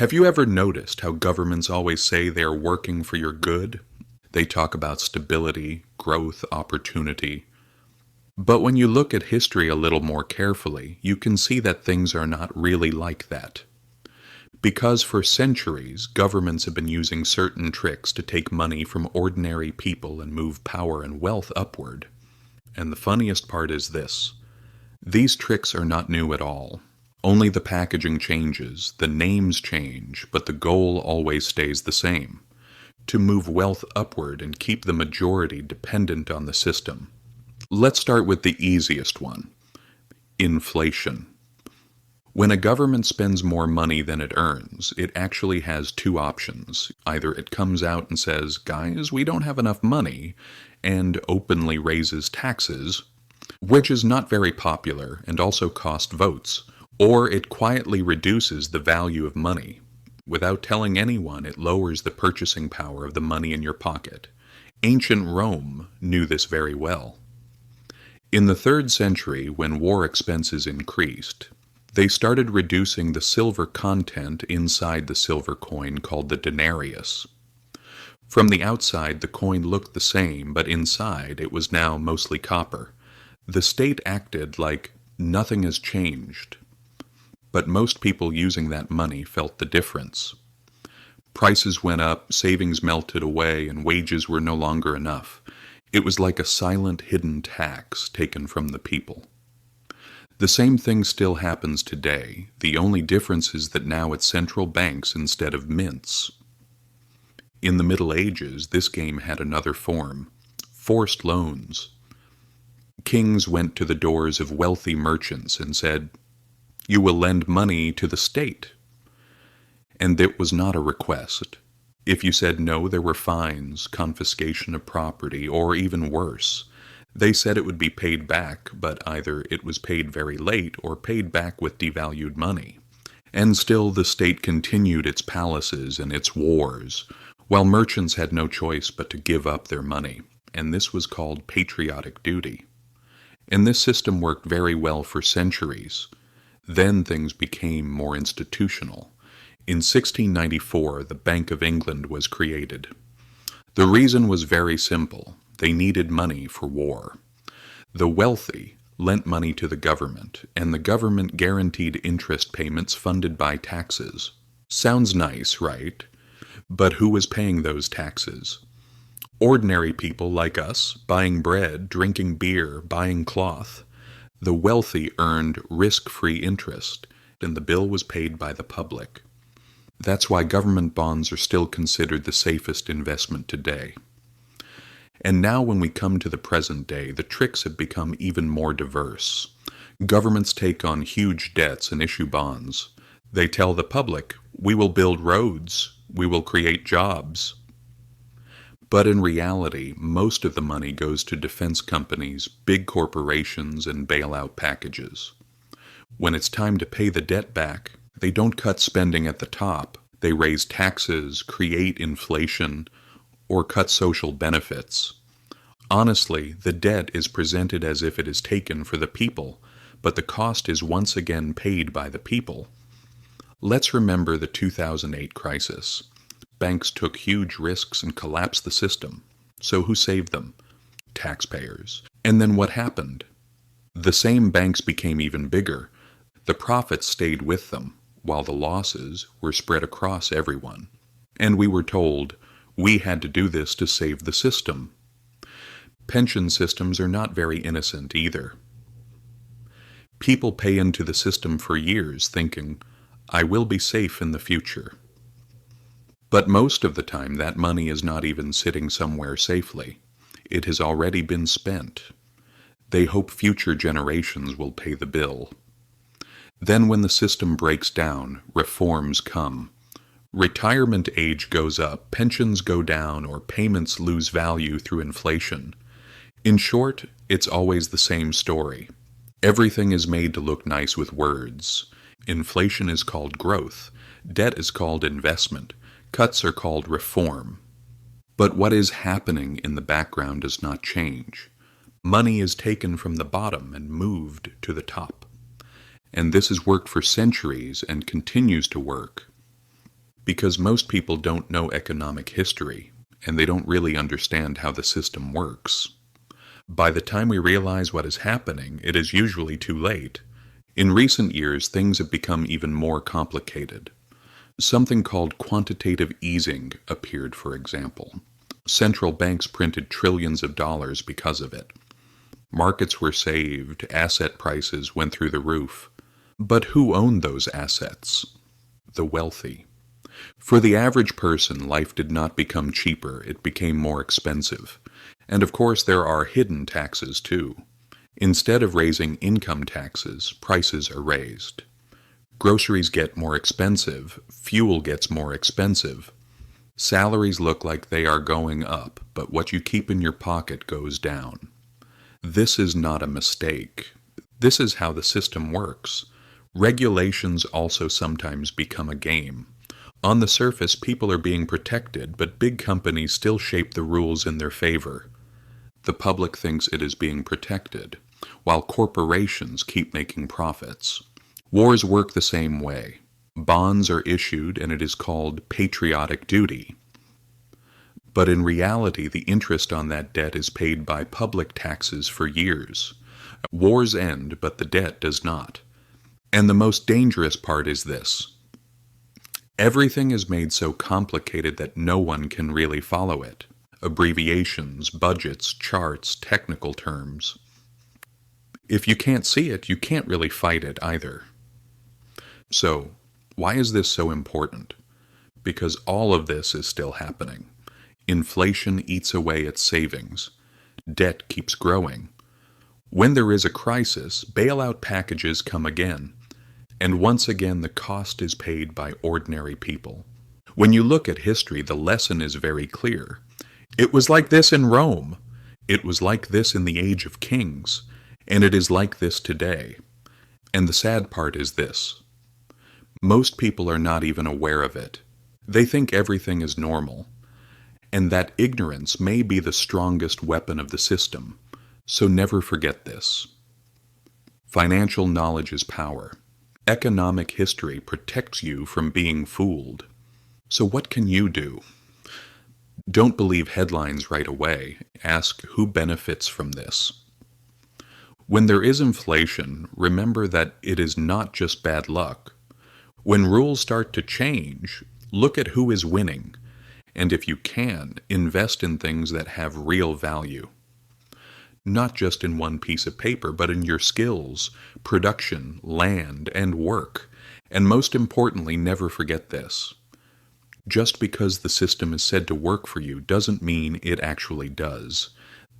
Have you ever noticed how governments always say they're working for your good? They talk about stability, growth, opportunity. But when you look at history a little more carefully, you can see that things are not really like that. Because for centuries, governments have been using certain tricks to take money from ordinary people and move power and wealth upward. And the funniest part is this: these tricks are not new at all. Only the packaging changes, the names change, but the goal always stays the same: to move wealth upward and keep the majority dependent on the system. Let's start with the easiest one: inflation. When a government spends more money than it earns, it actually has two options. Either it comes out and says, "Guys, we don't have enough money," and openly raises taxes, which is not very popular and also costs votes, or it quietly reduces the value of money. Without telling anyone, it lowers the purchasing power of the money in your pocket. Ancient Rome knew this very well. In the 3rd century, when war expenses increased, they started reducing the silver content inside the silver coin called the denarius. From the outside, the coin looked the same, but inside it was now mostly copper. The state acted like nothing has changed. But most people using that money felt the difference. Prices went up, savings melted away, and wages were no longer enough. It was like a silent, hidden tax taken from the people. The same thing still happens today. The only difference is that now it's central banks instead of mints. In the Middle Ages, this game had another form: forced loans. Kings went to the doors of wealthy merchants and said, "You will lend money to the state." And it was not a request. If you said no, there were fines, confiscation of property, or even worse. They said it would be paid back, but either it was paid very late or paid back with devalued money. And still the state continued its palaces and its wars, while merchants had no choice but to give up their money, and this was called patriotic duty. And this system worked very well for centuries. Then things became more institutional. In 1694, the Bank of England was created. The reason was very simple: they needed money for war. The wealthy lent money to the government, and the government guaranteed interest payments funded by taxes. Sounds nice, right? But who was paying those taxes? Ordinary people like us, buying bread, drinking beer, buying cloth. The wealthy earned risk-free interest, and the bill was paid by the public. That's why government bonds are still considered the safest investment today. And now when we come to the present day, the tricks have become even more diverse. Governments take on huge debts and issue bonds. They tell the public, "We will build roads, we will create jobs." But in reality, most of the money goes to defense companies, big corporations, and bailout packages. When it's time to pay the debt back, they don't cut spending at the top. They raise taxes, create inflation, or cut social benefits. Honestly, the debt is presented as if it is taken for the people, but the cost is once again paid by the people. Let's remember the 2008 crisis. Banks took huge risks and collapsed the system. So who saved them? Taxpayers. And then what happened? The same banks became even bigger. The profits stayed with them, while the losses were spread across everyone. And we were told we had to do this to save the system. Pension systems are not very innocent either. People pay into the system for years thinking, "I will be safe in the future." But most of the time that money is not even sitting somewhere safely. It has already been spent. They hope future generations will pay the bill. Then when the system breaks down, reforms come. Retirement age goes up, pensions go down, or payments lose value through inflation. In short, it's always the same story. Everything is made to look nice with words. Inflation is called growth. Debt is called investment. Cuts are called reform. But what is happening in the background does not change. Money is taken from the bottom and moved to the top. And this has worked for centuries and continues to work. Because most people don't know economic history, and they don't really understand how the system works. By the time we realize what is happening, it is usually too late. In recent years, things have become even more complicated. Something called quantitative easing appeared, for example. Central banks printed trillions of dollars because of it. Markets were saved, asset prices went through the roof. But who owned those assets? The wealthy. For the average person, life did not become cheaper, it became more expensive. And of course, there are hidden taxes too. Instead of raising income taxes, prices are raised. Groceries get more expensive, fuel gets more expensive. Salaries look like they are going up, but what you keep in your pocket goes down. This is not a mistake. This is how the system works. Regulations also sometimes become a game. On the surface, people are being protected, but big companies still shape the rules in their favor. The public thinks it is being protected, while corporations keep making profits. Wars work the same way. Bonds are issued and it is called patriotic duty. But in reality, the interest on that debt is paid by public taxes for years. Wars end, but the debt does not. And the most dangerous part is this. Everything is made so complicated that no one can really follow it. Abbreviations, budgets, charts, technical terms. If you can't see it, you can't really fight it either. So, why is this so important? Because all of this is still happening. Inflation eats away at savings. Debt keeps growing. When there is a crisis, bailout packages come again. And once again, the cost is paid by ordinary people. When you look at history, the lesson is very clear. It was like this in Rome. It was like this in the age of kings. And it is like this today. And the sad part is this. Most people are not even aware of it. They think everything is normal. And that ignorance may be the strongest weapon of the system. So never forget this. Financial knowledge is power. Economic history protects you from being fooled. So what can you do? Don't believe headlines right away. Ask who benefits from this. When there is inflation, remember that it is not just bad luck. When rules start to change, look at who is winning. And if you can, invest in things that have real value. Not just in one piece of paper, but in your skills, production, land, and work. And most importantly, never forget this. Just because the system is said to work for you doesn't mean it actually does.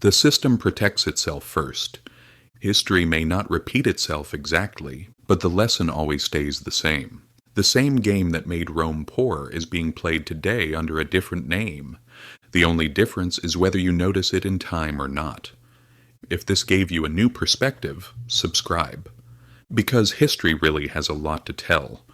The system protects itself first. History may not repeat itself exactly, but the lesson always stays the same. The same game that made Rome poor is being played today under a different name. The only difference is whether you notice it in time or not. If this gave you a new perspective, subscribe. Because history really has a lot to tell.